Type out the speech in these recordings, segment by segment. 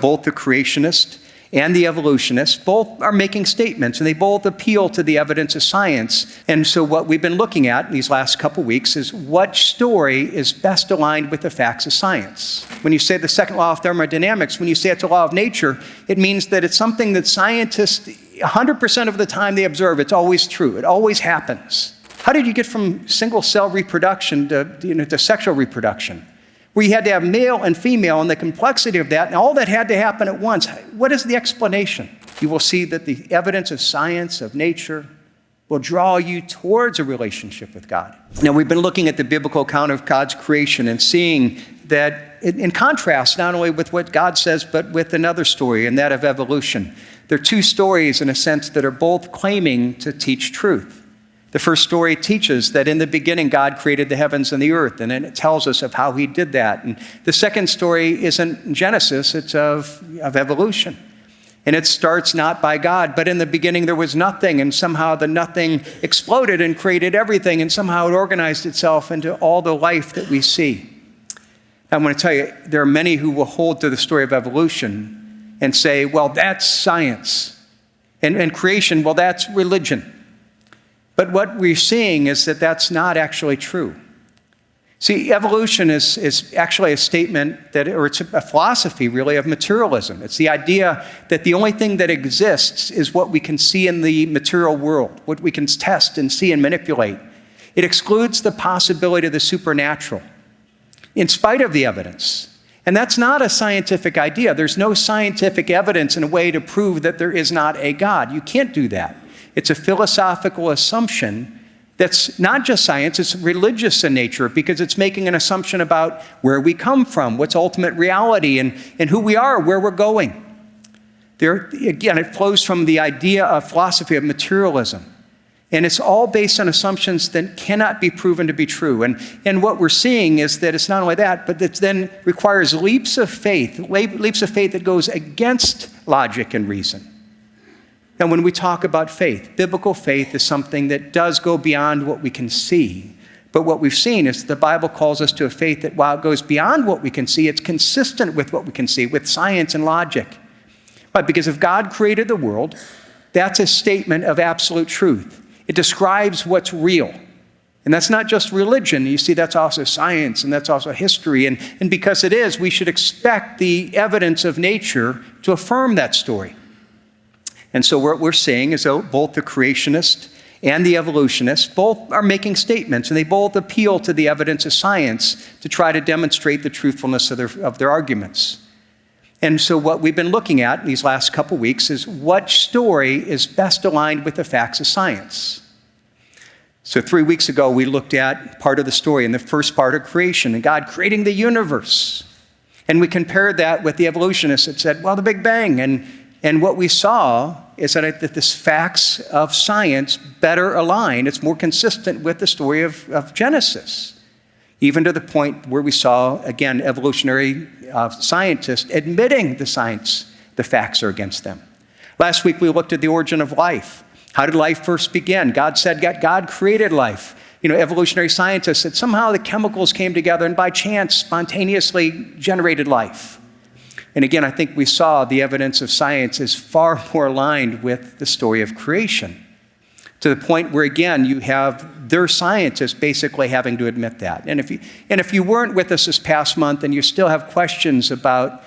both the creationist and the evolutionist, both are making statements, and they both appeal to the evidence of science. And so what we've been looking at in these last couple weeks is what story is best aligned with the facts of science. When you say the second law of thermodynamics, when you say it's a law of nature, it means that it's something that scientists, 100% of the time they observe, it's always true. It always happens. How did you get from single-cell reproduction to sexual reproduction, where you had to have male and female and the complexity of that, and all that had to happen at once? What is the explanation? You will see that the evidence of science, of nature, will draw you towards a relationship with God. Now, we've been looking at the biblical account of God's creation and seeing that in contrast, not only with what God says, but with another story, and that of evolution. There are two stories, in a sense, that are both claiming to teach truth. The first story teaches that in the beginning, God created the heavens and the earth, and then it tells us of how he did that. And the second story isn't Genesis, it's of evolution. And it starts not by God, but in the beginning there was nothing, and somehow the nothing exploded and created everything, and somehow it organized itself into all the life that we see. I want to tell you, there are many who will hold to the story of evolution and say, well, that's science. And creation, well, that's religion. But what we're seeing is that that's not actually true. See, evolution is actually a statement or it's a philosophy, really, of materialism. It's the idea that the only thing that exists is what we can see in the material world, what we can test and see and manipulate. It excludes the possibility of the supernatural, in spite of the evidence. And that's not a scientific idea. There's no scientific evidence in a way to prove that there is not a God. You can't do that. It's a philosophical assumption that's not just science, it's religious in nature, because it's making an assumption about where we come from, what's ultimate reality, and who we are, where we're going. Again, it flows from the idea of philosophy of materialism. And it's all based on assumptions that cannot be proven to be true. And what we're seeing is that it's not only that, but it then requires leaps of faith that goes against logic and reason. Now, when we talk about faith, biblical faith is something that does go beyond what we can see. But what we've seen is the Bible calls us to a faith that while it goes beyond what we can see, it's consistent with what we can see, with science and logic. But because if God created the world, that's a statement of absolute truth. It describes what's real. And that's not just religion. You see, that's also science, and that's also history. And because it is, we should expect the evidence of nature to affirm that story. And so what we're seeing is that both the creationist and the evolutionist both are making statements, and they both appeal to the evidence of science to try to demonstrate the truthfulness of their arguments. And so what we've been looking at in these last couple weeks is what story is best aligned with the facts of science. So 3 weeks ago, we looked at part of the story in the first part of creation and God creating the universe. And we compared that with the evolutionists that said, well, the Big Bang. And what we saw is that the facts of science better align. It's more consistent with the story of Genesis, even to the point where we saw, again, evolutionary scientists admitting the facts are against them. Last week, we looked at the origin of life. How did life first begin? God said God created life. Evolutionary scientists said somehow the chemicals came together and by chance spontaneously generated life. And again, I think we saw the evidence of science is far more aligned with the story of creation, to the point where, again, you have their scientists basically having to admit that. And if you weren't with us this past month and you still have questions about,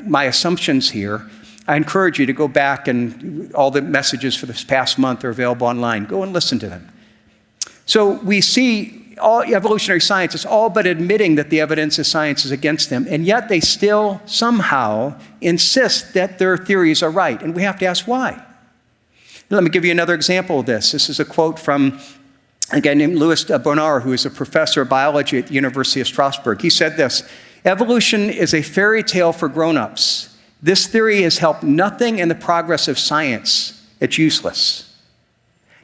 my assumptions here, I encourage you to go back, and all the messages for this past month are available online. Go and listen to them. So we see all evolutionary scientists all but admitting that the evidence of science is against them, and yet they still somehow insist that their theories are right. And we have to ask why. Let me give you another example of this. This is a quote from a guy named Louis Bonnard, who is a professor of biology at the University of Strasbourg. He said this: "Evolution is a fairy tale for grown-ups. This theory has helped nothing in the progress of science. It's useless."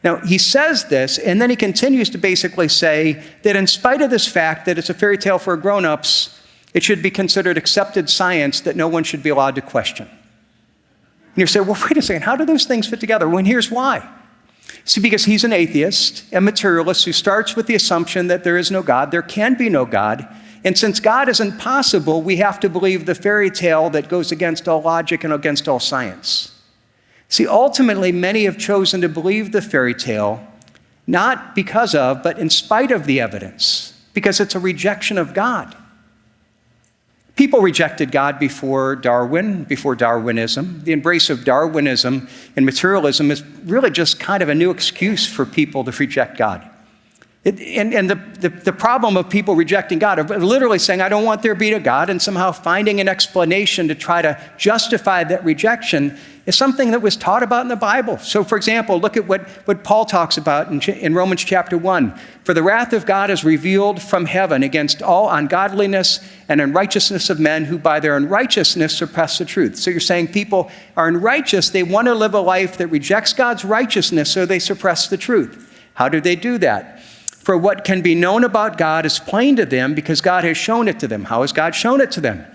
Now, he says this, and then he continues to basically say that in spite of this fact that it's a fairy tale for grown-ups, it should be considered accepted science that no one should be allowed to question. And you say, well, wait a second, how do those things fit together? Well, here's why. See, because he's an atheist, a materialist who starts with the assumption that there is no God, there can be no God, And since God isn't possible, we have to believe the fairy tale that goes against all logic and against all science. See, ultimately, many have chosen to believe the fairy tale, not because of, but in spite of the evidence, because it's a rejection of God. People rejected God before Darwin, before Darwinism. The embrace of Darwinism and materialism is really just kind of a new excuse for people to reject God. The problem of people rejecting God, of literally saying, I don't want there to be a God, and somehow finding an explanation to try to justify that rejection, is something that was taught about in the Bible. So, for example, look at what Paul talks about in Romans chapter 1. For the wrath of God is revealed from heaven against all ungodliness and unrighteousness of men who by their unrighteousness suppress the truth. So you're saying people are unrighteous. They want to live a life that rejects God's righteousness, so they suppress the truth. How do they do that? For what can be known about God is plain to them because God has shown it to them. How has God shown it to them?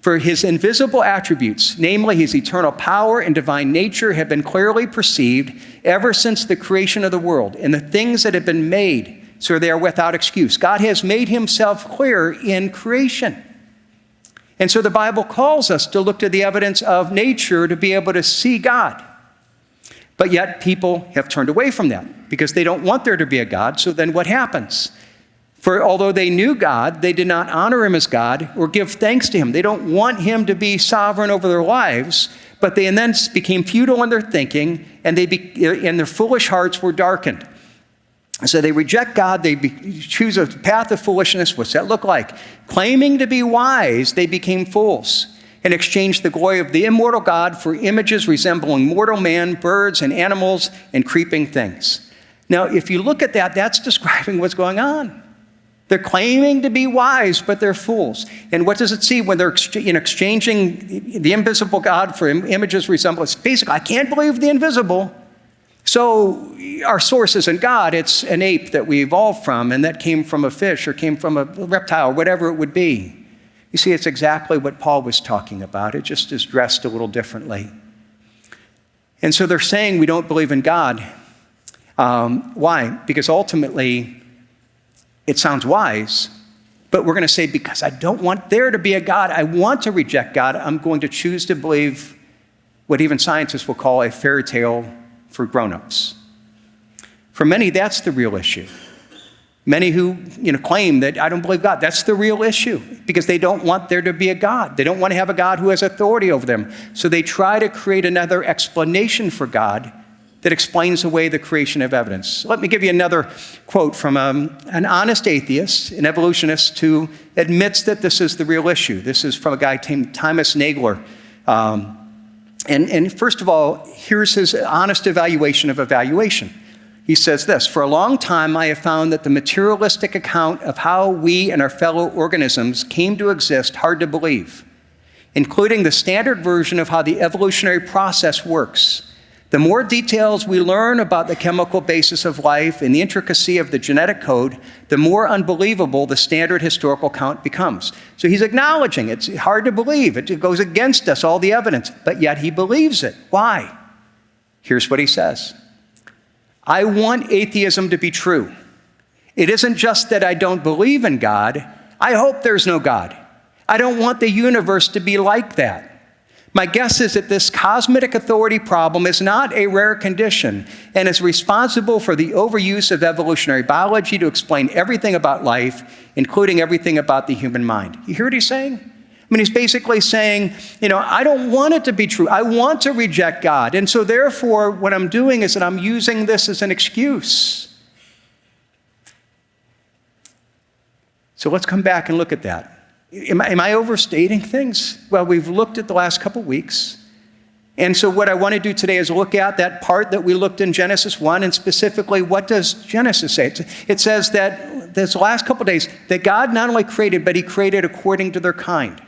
For his invisible attributes, namely his eternal power and divine nature, have been clearly perceived ever since the creation of the world, and the things that have been made, so they are without excuse. God has made himself clear in creation. And so the Bible calls us to look to the evidence of nature to be able to see God. But yet people have turned away from that because they don't want there to be a God. So then what happens? For although they knew God, they did not honor him as God or give thanks to him. They don't want him to be sovereign over their lives, but they then became futile in their thinking, and their foolish hearts were darkened. So they reject God, they choose a path of foolishness. What's that look like? Claiming to be wise, they became fools and exchanged the glory of the immortal God for images resembling mortal man, birds and animals and creeping things. Now, if you look at that, that's describing what's going on. They're claiming to be wise, but they're fools. And what does it see when they're exchanging the invisible God for images resembling? Basically, I can't believe the invisible. So our source isn't God, it's an ape that we evolved from, and that came from a fish or came from a reptile, whatever it would be. You see, it's exactly what Paul was talking about. It just is dressed a little differently. And so they're saying we don't believe in God. Why? Because ultimately, it sounds wise, but we're going to say, because I don't want there to be a God, I want to reject God, I'm going to choose to believe what even scientists will call a fairy tale for grown-ups. For many, that's the real issue. Many who claim that I don't believe God, that's the real issue, because they don't want there to be a God. They don't want to have a God who has authority over them. So they try to create another explanation for God that explains away the creation of evidence. Let me give you another quote from an honest atheist, an evolutionist, who admits that this is the real issue. This is from a guy named Thomas Nagler. And first of all, here's his honest evaluation of evaluation. He says this: for a long time, I have found that the materialistic account of how we and our fellow organisms came to exist hard to believe, including the standard version of how the evolutionary process works. The more details we learn about the chemical basis of life and the intricacy of the genetic code, the more unbelievable the standard historical account becomes. So he's acknowledging it's hard to believe. It goes against us, all the evidence, but yet he believes it. Why? Here's what he says. I want atheism to be true. It isn't just that I don't believe in God. I hope there's no God. I don't want the universe to be like that. My guess is that this cosmic authority problem is not a rare condition and is responsible for the overuse of evolutionary biology to explain everything about life, including everything about the human mind. You hear what he's saying? I mean, he's basically saying, I don't want it to be true. I want to reject God. And so therefore, what I'm doing is that I'm using this as an excuse. So let's come back and look at that. Am I overstating things? Well, we've looked at the last couple weeks. And so what I want to do today is look at that part that we looked in Genesis 1, and specifically, what does Genesis say? It says that this last couple days, that God not only created, but he created according to their kind.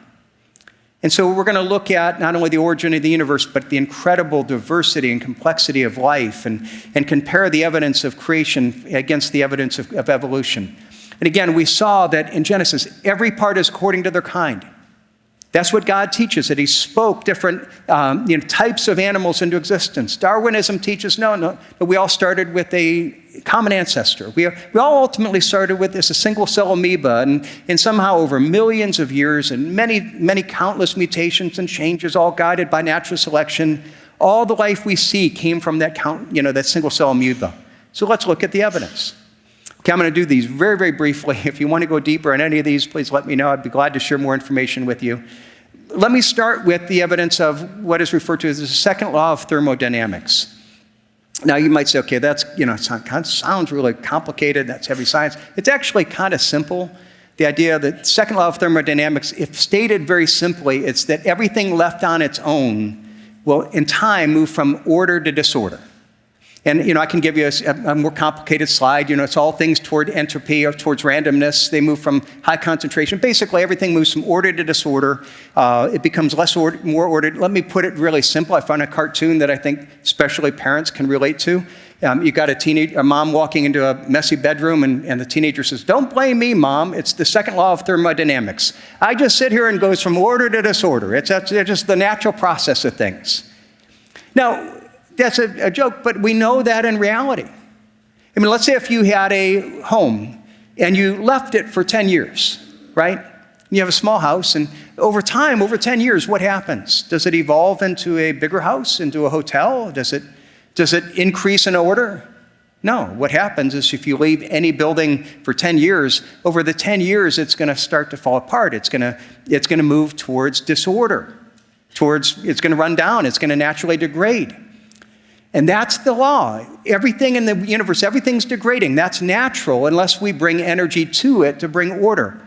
And so we're going to look at not only the origin of the universe, but the incredible diversity and complexity of life, and compare the evidence of creation against the evidence of evolution. And again, we saw that in Genesis, every part is according to their kind. That's what God teaches, that he spoke different types of animals into existence. Darwinism teaches, no, we all started with a common ancestor. We all ultimately started with this, a single-cell amoeba, and somehow over millions of years and many countless mutations and changes, all guided by natural selection, all the life we see came from that single-cell amoeba. So let's look at the evidence. Okay, I'm going to do these very, very briefly. If you want to go deeper in any of these, please let me know. I'd be glad to share more information with you. Let me start with the evidence of what is referred to as the second law of thermodynamics. Now, you might say, okay, that's, it sounds really complicated. That's heavy science. It's actually kind of simple. The idea that the second law of thermodynamics, if stated very simply, it's that everything left on its own will, in time, move from order to disorder. And, I can give you a more complicated slide. It's all things toward entropy or towards randomness. They move from high concentration. Basically, everything moves from order to disorder. It becomes more ordered. Let me put it really simple. I found a cartoon that I think especially parents can relate to. You got a mom walking into a messy bedroom, and the teenager says, "Don't blame me, Mom. It's the second law of thermodynamics. I just sit here and goes from order to disorder. It's just the natural process of things." Now, that's a joke, but we know that in reality. Let's say if you had a home and you left it for 10 years, right? You have a small house, and over time, over 10 years, what happens? Does it evolve into a bigger house, into a hotel? Does it increase in order? No. What happens is if you leave any building for 10 years, over the 10 years, it's going to start to fall apart. It's going to move towards disorder. It's going to run down. It's going to naturally degrade. And that's the law. Everything in the universe, everything's degrading. That's natural unless we bring energy to it to bring order.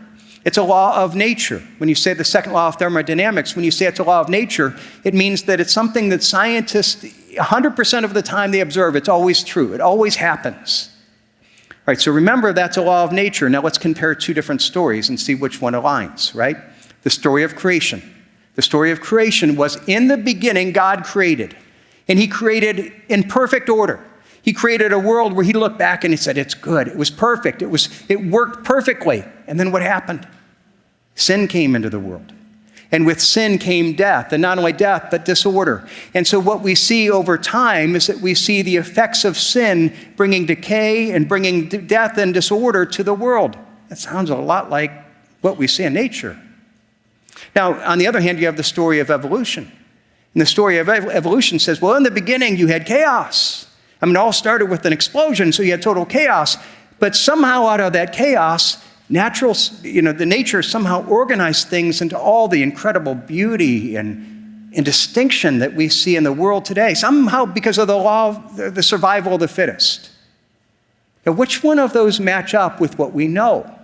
It's a law of nature. When you say the second law of thermodynamics, when you say it's a law of nature, it means that it's something that scientists, 100% of the time they observe, it's always true. It always happens. All right, so remember that's a law of nature. Now let's compare two different stories and see which one aligns, right? The story of creation. The story of creation was, in the beginning, God created. And he created in perfect order. He created a world where he looked back and he said, it's good. It was perfect. It worked perfectly. And then what happened? Sin came into the world. And with sin came death. And not only death, but disorder. And so what we see over time is that we see the effects of sin bringing decay and bringing death and disorder to the world. That sounds a lot like what we see in nature. Now, on the other hand, you have the story of evolution. And the story of evolution says, well, in the beginning, you had chaos. It all started with an explosion, so you had total chaos. But somehow out of that chaos, the nature somehow organized things into all the incredible beauty and distinction that we see in the world today. Somehow because of the law of the survival of the fittest. Now, which one of those match up with what we know?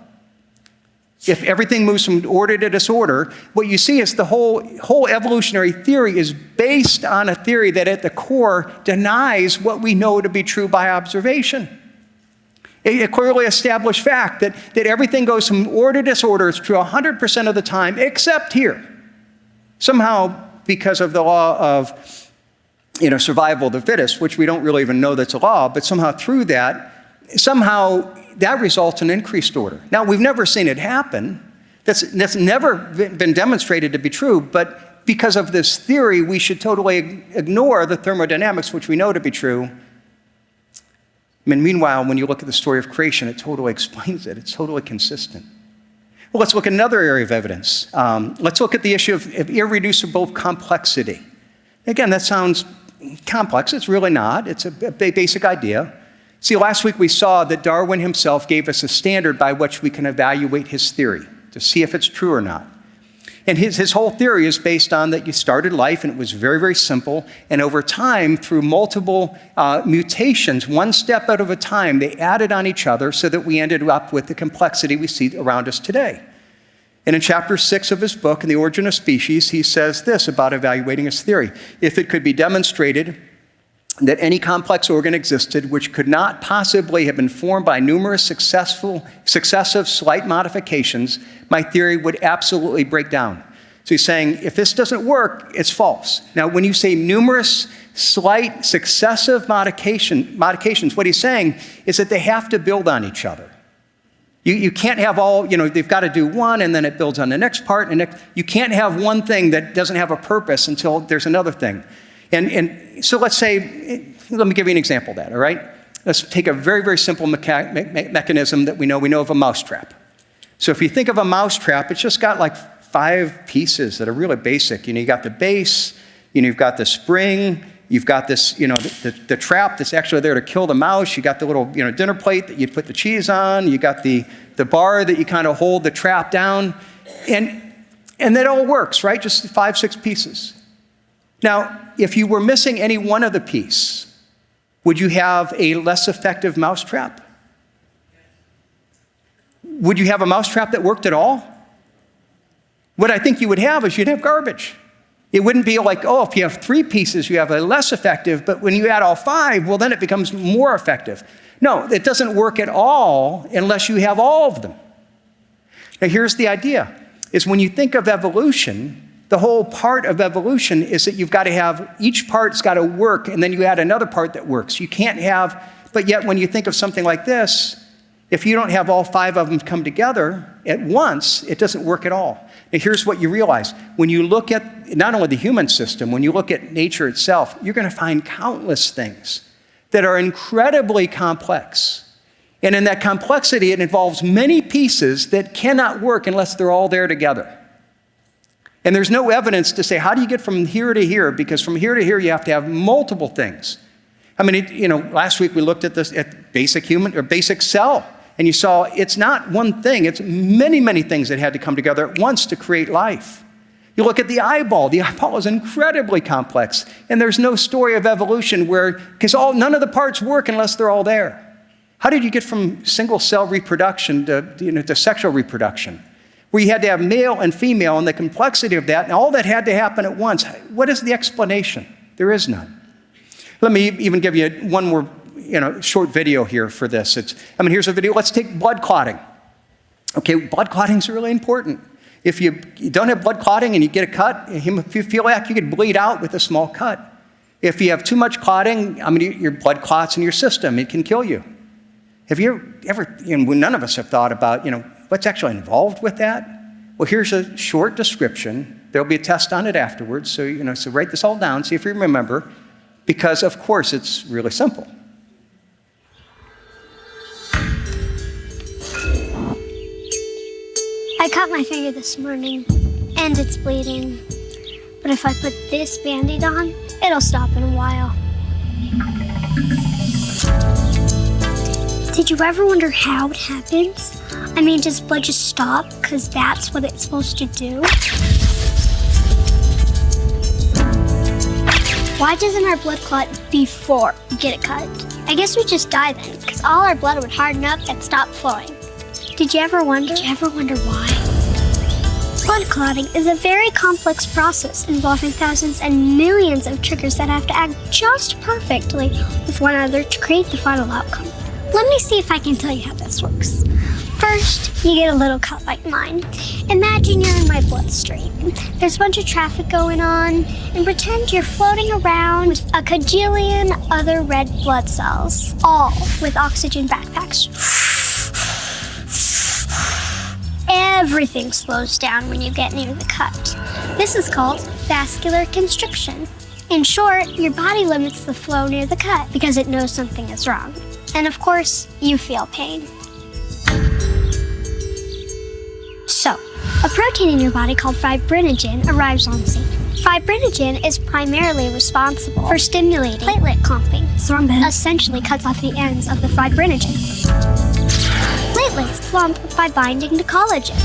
If everything moves from order to disorder, what you see is the whole evolutionary theory is based on a theory that at the core denies what we know to be true by observation. A clearly established fact that everything goes from order to disorder is true 100% of the time, except here. Somehow, because of the law of survival of the fittest, which we don't really even know that's a law, but somehow through that, that results in increased order. Now, we've never seen it happen. That's never been demonstrated to be true, but because of this theory, we should totally ignore the thermodynamics, which we know to be true. Meanwhile, when you look at the story of creation, it totally explains it. It's totally consistent. Well, let's look at another area of evidence. Let's look at the issue of irreducible complexity. Again, that sounds complex. It's really not. It's a basic idea. See, last week we saw that Darwin himself gave us a standard by which we can evaluate his theory to see if it's true or not. And his whole theory is based on that you started life and it was very, very simple. And over time, through multiple mutations, one step out of a time, they added on each other so that we ended up with the complexity we see around us today. And in chapter 6 of his book, In the Origin of Species, he says this about evaluating his theory. If it could be demonstrated that any complex organ existed which could not possibly have been formed by numerous successive slight modifications, my theory would absolutely break down. So he's saying, if this doesn't work, it's false. Now, when you say numerous slight successive modifications, what he's saying is that they have to build on each other. You can't have all, they've got to do one and then it builds on the next part. And you can't have one thing that doesn't have a purpose until there's another thing. And so let's say, let me give you an example of that, all right? Let's take a very, very simple mechanism that we know of a mousetrap. So if you think of a mousetrap, it's just got like 5 pieces that are really basic. You got the base, you've got the spring, you've got this, the trap that's actually there to kill the mouse. You got the little, dinner plate that you put the cheese on. You got the bar that you kind of hold the trap down. And that all works, right? Just 5, 6 pieces. Now, if you were missing any one of the piece, would you have a less effective mousetrap? Would you have a mousetrap that worked at all? What I think you would have is you'd have garbage. It wouldn't be like, oh, if you have 3 pieces, you have a less effective, but when you add all 5, well, then it becomes more effective. No, it doesn't work at all unless you have all of them. Now, here's the idea, is when you think of evolution, the whole part of evolution is that you've got to have, each part's got to work, and then you add another part that works. You can't have, but yet when you think of something like this, if you don't have all 5 of them come together at once, it doesn't work at all. Now, here's what you realize. When you look at not only the human system, when you look at nature itself, you're going to find countless things that are incredibly complex. And in that complexity, it involves many pieces that cannot work unless they're all there together. And there's no evidence to say, how do you get from here to here? Because from here to here, you have to have multiple things. I mean, last week we looked at this at basic human or basic cell, and you saw it's not one thing, it's many, many things that had to come together at once to create life. You look at the eyeball is incredibly complex, and there's no story of evolution because none of the parts work unless they're all there. How did you get from single cell reproduction to sexual reproduction? Where you had to have male and female and the complexity of that, and all that had to happen at once. What is the explanation? There is none. Let me even give you one more short video here for this. Here's a video. Let's take blood clotting. Okay, blood clotting is really important. If you don't have blood clotting and you get a cut, if you feel like you could bleed out with a small cut. If you have too much clotting, your blood clots in your system, it can kill you. Have you ever, none of us have thought about, what's actually involved with that? Well, here's a short description. There'll be a test on it afterwards, so write this all down, see if you remember, because of course it's really simple. I cut my finger this morning, and it's bleeding. But if I put this Band-Aid on, it'll stop in a while. Did you ever wonder how it happens? Does blood just stop because that's what it's supposed to do? Why doesn't our blood clot before we get it cut? I guess we just die then, because all our blood would harden up and stop flowing. Did you ever wonder why? Blood clotting is a very complex process involving thousands and millions of triggers that have to act just perfectly with one another to create the final outcome. Let me see if I can tell you how this works. First, you get a little cut like mine. Imagine you're in my bloodstream. There's a bunch of traffic going on, and pretend you're floating around with a cajillion other red blood cells, all with oxygen backpacks. Everything slows down when you get near the cut. This is called vascular constriction. In short, your body limits the flow near the cut because it knows something is wrong. And of course, you feel pain. So, a protein in your body called fibrinogen arrives on scene. Fibrinogen is primarily responsible for stimulating platelet clumping. Thrombin essentially cuts off the ends of the fibrinogen. Platelets clump by binding to collagen.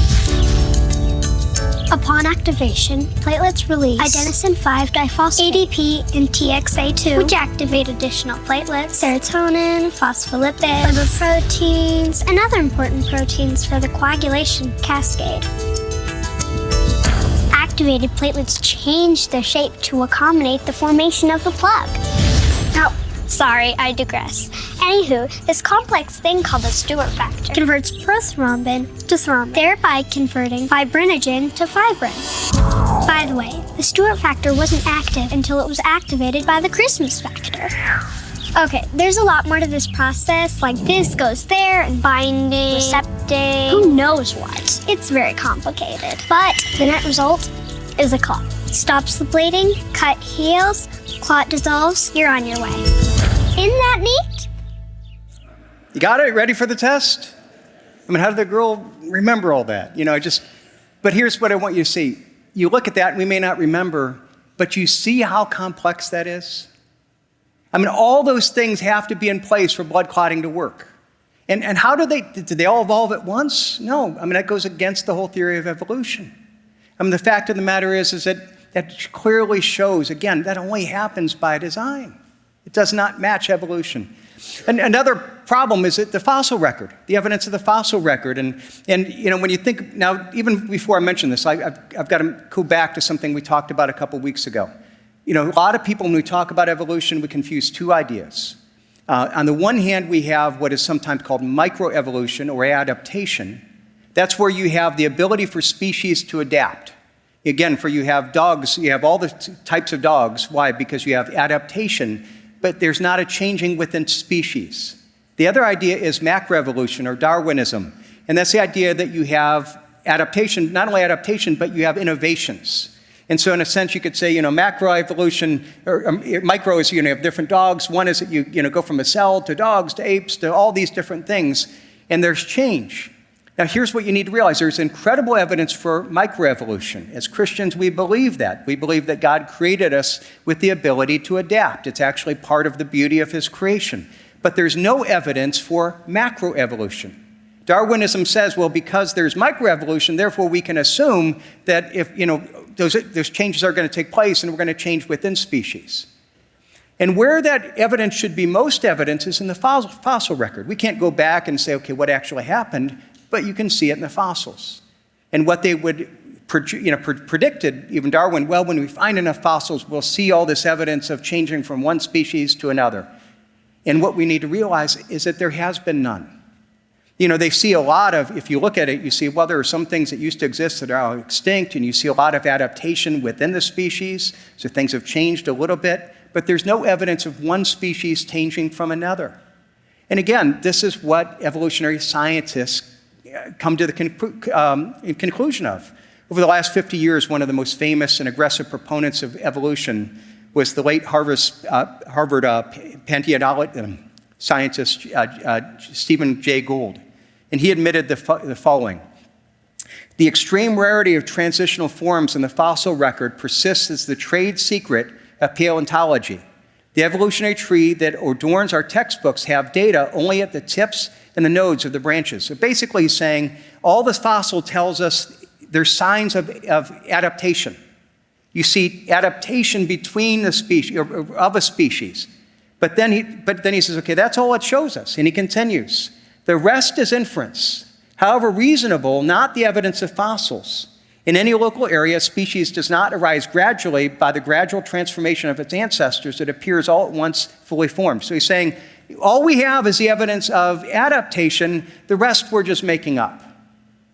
Upon activation, platelets release adenosine 5-diphosphate, ADP, and TXA2, which activate additional platelets, serotonin, phospholipids, lipoproteins, and other important proteins for the coagulation cascade. Activated platelets change their shape to accommodate the formation of the plug. Now, sorry, I digress. Anywho, this complex thing called the Stewart factor converts prothrombin to thrombin, thereby converting fibrinogen to fibrin. By the way, the Stewart factor wasn't active until it was activated by the Christmas factor. Okay, there's a lot more to this process, like this goes there and binding, receptor adapting, who knows what. It's very complicated. But the net result is a clot. Stops the bleeding, cut heals, clot dissolves, you're on your way. Isn't that neat? You got it? Ready for the test? I mean, how did the girl remember all that? But here's what I want you to see. You look at that, and we may not remember, but you see how complex that is? I mean, all those things have to be in place for blood clotting to work. And how did they all evolve at once? No. I mean, that goes against the whole theory of evolution. I mean, the fact of the matter is that clearly shows, again, that only happens by design. It does not match evolution. And another problem is that the fossil record, the evidence of the fossil record. And when you think, now, even before I mention this, I've got to go back to something we talked about a couple weeks ago. A lot of people, when we talk about evolution, we confuse two ideas. On the one hand, we have what is sometimes called microevolution or adaptation. That's where you have the ability for species to adapt. Again, you have dogs, you have all the types of dogs. Why? Because you have adaptation, but there's not a changing within species. The other idea is macroevolution or Darwinism. And that's the idea that you have adaptation, not only adaptation, but you have innovations. And so in a sense, you could say, macroevolution, or micro is, you have different dogs. One is that you go from a cell to dogs to apes to all these different things, and there's change. Now, here's what you need to realize. There's incredible evidence for microevolution. As Christians, we believe that. We believe that God created us with the ability to adapt. It's actually part of the beauty of his creation. But there's no evidence for macroevolution. Darwinism says, well, because there's microevolution, therefore we can assume that if, those changes are going to take place and we're going to change within species. And where that evidence should be most evidence is in the fossil record. We can't go back and say, okay, what actually happened? But you can see it in the fossils. And what they would, predicted, even Darwin, well, when we find enough fossils, we'll see all this evidence of changing from one species to another. And what we need to realize is that there has been none. They see a lot of, if you look at it, you see, well, there are some things that used to exist that are extinct, and you see a lot of adaptation within the species, so things have changed a little bit, but there's no evidence of one species changing from another. And again, this is what evolutionary scientists come to the conclusion of. Over the last 50 years, one of the most famous and aggressive proponents of evolution was the late Harvard paleontologist scientist Stephen Jay Gould. And he admitted the following: the extreme rarity of transitional forms in the fossil record persists as the trade secret of paleontology. The evolutionary tree that adorns our textbooks have data only at the tips and the nodes of the branches. So basically he's saying all this fossil tells us there's signs of adaptation. You see adaptation between the species, or of a species. But then he says, okay, that's all it shows us. And he continues, the rest is inference. However reasonable, not the evidence of fossils. In any local area, a species does not arise gradually by the gradual transformation of its ancestors. It appears all at once fully formed. So he's saying, all we have is the evidence of adaptation. The rest we're just making up.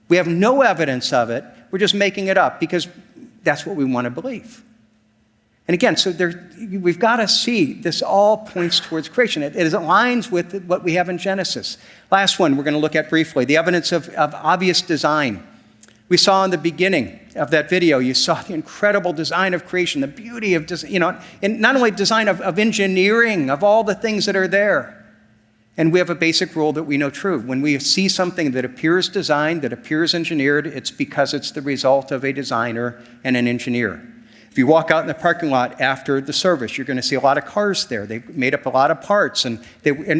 We have no evidence of it. We're just making it up because that's what we want to believe. And again, so we've got to see this all points towards creation. It aligns with what we have in Genesis. Last one we're going to look at briefly, the evidence of obvious design. We saw in the beginning of that video, you saw the incredible design of creation, the beauty of, and not only design of engineering, of all the things that are there. And we have a basic rule that we know true. When we see something that appears designed, that appears engineered, it's because it's the result of a designer and an engineer. If you walk out in the parking lot after the service, you're going to see a lot of cars there. They made up a lot of parts. And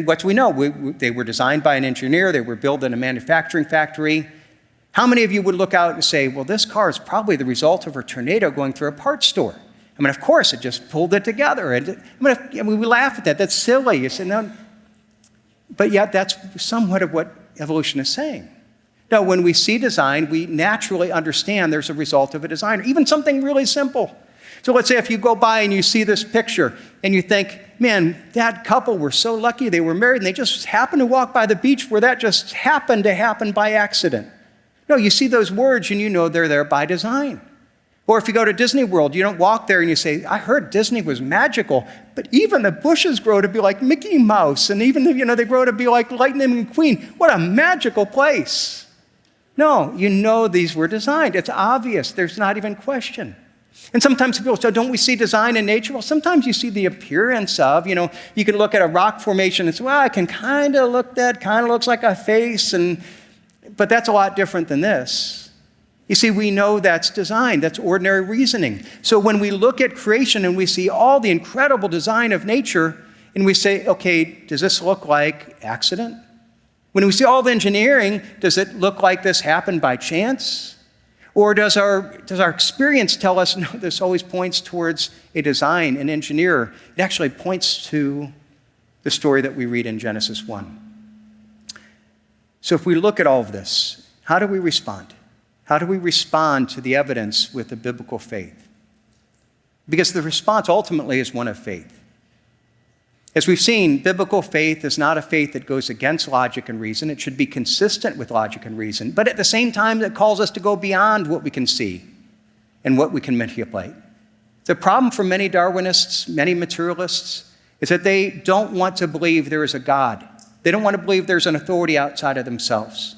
what we know, they were designed by an engineer. They were built in a manufacturing factory. How many of you would look out and say, well, this car is probably the result of a tornado going through a parts store? I mean, of course, it just pulled it together. And we laugh at that. That's silly. You say, no. But yet, that's somewhat of what evolution is saying. No, when we see design, we naturally understand there's a result of a designer, even something really simple. So let's say if you go by and you see this picture and you think, man, that couple were so lucky they were married and they just happened to walk by the beach where that just happened to happen by accident. No, you see those words and you know they're there by design. Or if you go to Disney World, you don't walk there and you say, I heard Disney was magical, but even the bushes grow to be like Mickey Mouse, and even they grow to be like Lightning McQueen. What a magical place. No, you know these were designed. It's obvious. There's not even question. And sometimes people say, don't we see design in nature? Well, sometimes you see the appearance of, you can look at a rock formation and say, well, I can kind of look, that kind of looks like a face, but that's a lot different than this. You see, we know that's design. That's ordinary reasoning. So when we look at creation and we see all the incredible design of nature, and we say, okay, does this look like accident? When we see all the engineering, does it look like this happened by chance? Or does our experience tell us, no, this always points towards a design, an engineer? It actually points to the story that we read in Genesis 1. So if we look at all of this, how do we respond? How do we respond to the evidence with a biblical faith? Because the response ultimately is one of faith. As we've seen, biblical faith is not a faith that goes against logic and reason. It should be consistent with logic and reason. But at the same time, it calls us to go beyond what we can see and what we can manipulate. The problem for many Darwinists, many materialists, is that they don't want to believe there is a God. They don't want to believe there's an authority outside of themselves.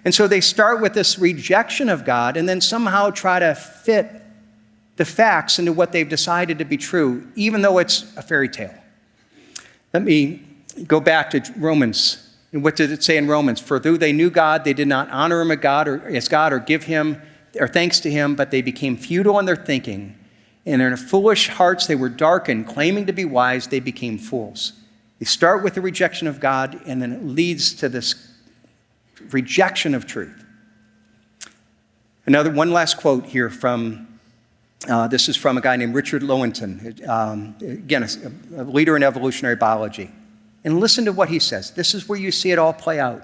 And so they start with this rejection of God and then somehow try to fit the facts into what they've decided to be true, even though it's a fairy tale. Let me go back to Romans. And what did it say in Romans? For though they knew God, they did not honor him as God or give him or thanks to him, but they became futile in their thinking. And in their foolish hearts they were darkened, claiming to be wise, they became fools. They start with the rejection of God, and then it leads to this rejection of truth. One last quote here from, this is from a guy named Richard Lewontin, again, a leader in evolutionary biology. And listen to what he says. This is where you see it all play out.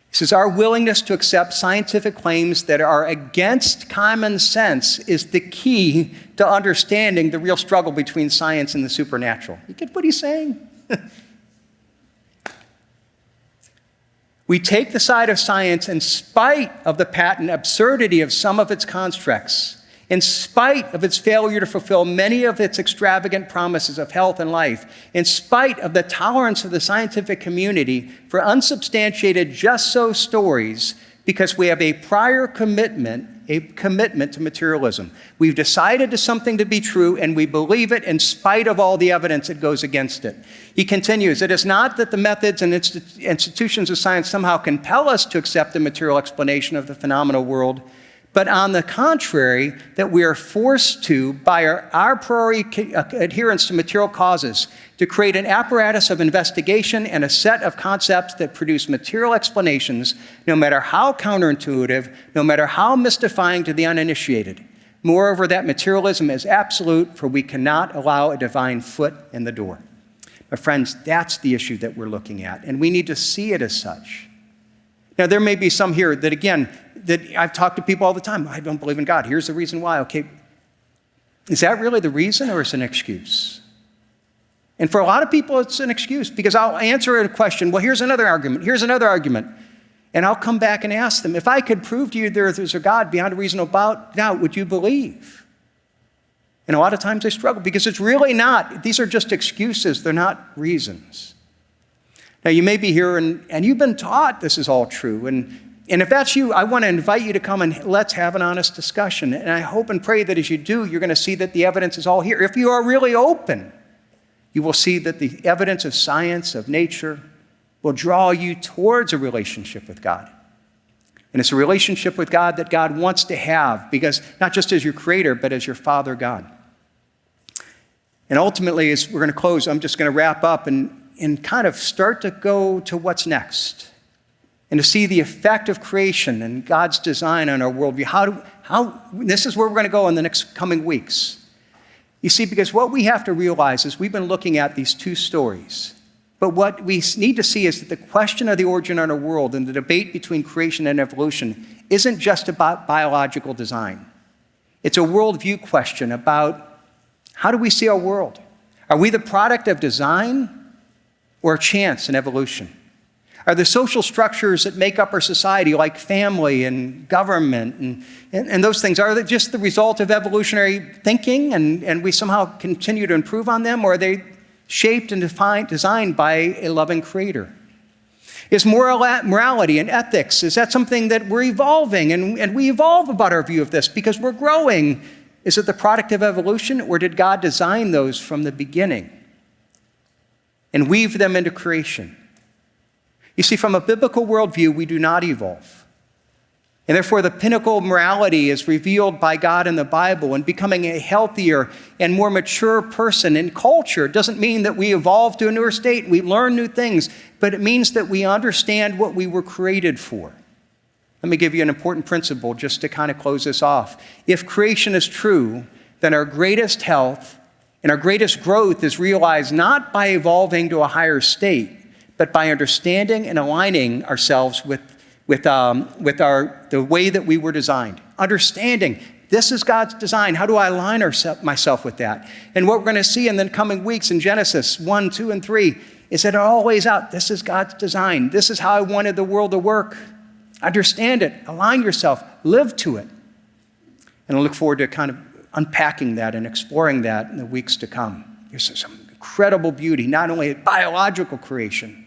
He says, our willingness to accept scientific claims that are against common sense is the key to understanding the real struggle between science and the supernatural. You get what he's saying? We take the side of science in spite of the patent absurdity of some of its constructs, in spite of its failure to fulfill many of its extravagant promises of health and life, in spite of the tolerance of the scientific community for unsubstantiated just-so stories, because we have a prior commitment to materialism. We've decided to something to be true, and we believe it in spite of all the evidence that goes against it. He continues, it is not that the methods and institutions of science somehow compel us to accept the material explanation of the phenomenal world, but on the contrary, that we are forced to, by our priori adherence to material causes, to create an apparatus of investigation and a set of concepts that produce material explanations, no matter how counterintuitive, no matter how mystifying to the uninitiated. Moreover, that materialism is absolute, for we cannot allow a divine foot in the door. My friends, that's the issue that we're looking at, and we need to see it as such. Now, there may be some here that, again, that I've talked to people all the time. I don't believe in God. Here's the reason why. Okay, is that really the reason, or is it an excuse? And for a lot of people, it's an excuse, because I'll answer a question. Well, here's another argument. Here's another argument. And I'll come back and ask them, if I could prove to you there's a God beyond a reasonable doubt, would you believe? And a lot of times they struggle, because it's really not. These are just excuses. They're not reasons. Now, you may be here and you've been taught this is all true. And if that's you, I want to invite you to come and let's have an honest discussion. And I hope and pray that as you do, you're going to see that the evidence is all here. If you are really open, you will see that the evidence of science, of nature, will draw you towards a relationship with God. And it's a relationship with God that God wants to have, because not just as your creator, but as your Father God. And ultimately, as we're going to close, I'm just going to wrap up and kind of start to go to what's next, and to see the effect of creation and God's design on our worldview. This is where we're going to go in the next coming weeks. You see, because what we have to realize is we've been looking at these two stories, but what we need to see is that the question of the origin of our world and the debate between creation and evolution isn't just about biological design. It's a worldview question about how do we see our world? Are we the product of design or chance and evolution? Are the social structures that make up our society, like family and government and those things, are they just the result of evolutionary thinking and we somehow continue to improve on them, or are they shaped and designed by a loving creator? Is morality and ethics, is that something that we're evolving and we evolve about our view of this because we're growing? Is it the product of evolution, or did God design those from the beginning and weave them into creation? You see, from a biblical worldview, we do not evolve. And therefore, the pinnacle of morality is revealed by God in the Bible, and becoming a healthier and more mature person in culture doesn't mean that we evolve to a newer state, we learn new things, but it means that we understand what we were created for. Let me give you an important principle just to kind of close this off. If creation is true, then our greatest health and our greatest growth is realized not by evolving to a higher state, but by understanding and aligning ourselves with the way that we were designed. Understanding, this is God's design. How do I align myself with that? And what we're going to see in the coming weeks in Genesis 1, 2, and 3 is that it all lays out, this is God's design. This is how I wanted the world to work. Understand it, align yourself, live to it. And I look forward to kind of unpacking that and exploring that in the weeks to come. There's some incredible beauty, not only in biological creation,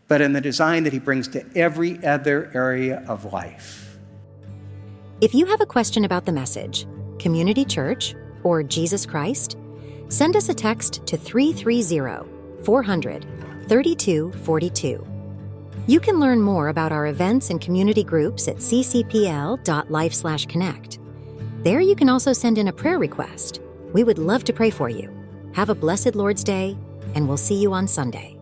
but in the design that he brings to every other area of life. If you have a question about the message, Community Church, or Jesus Christ, send us a text to 330-400-3242. You can learn more about our events and community groups at ccpl.life/connect. There you can also send in a prayer request. We would love to pray for you. Have a blessed Lord's Day, and we'll see you on Sunday.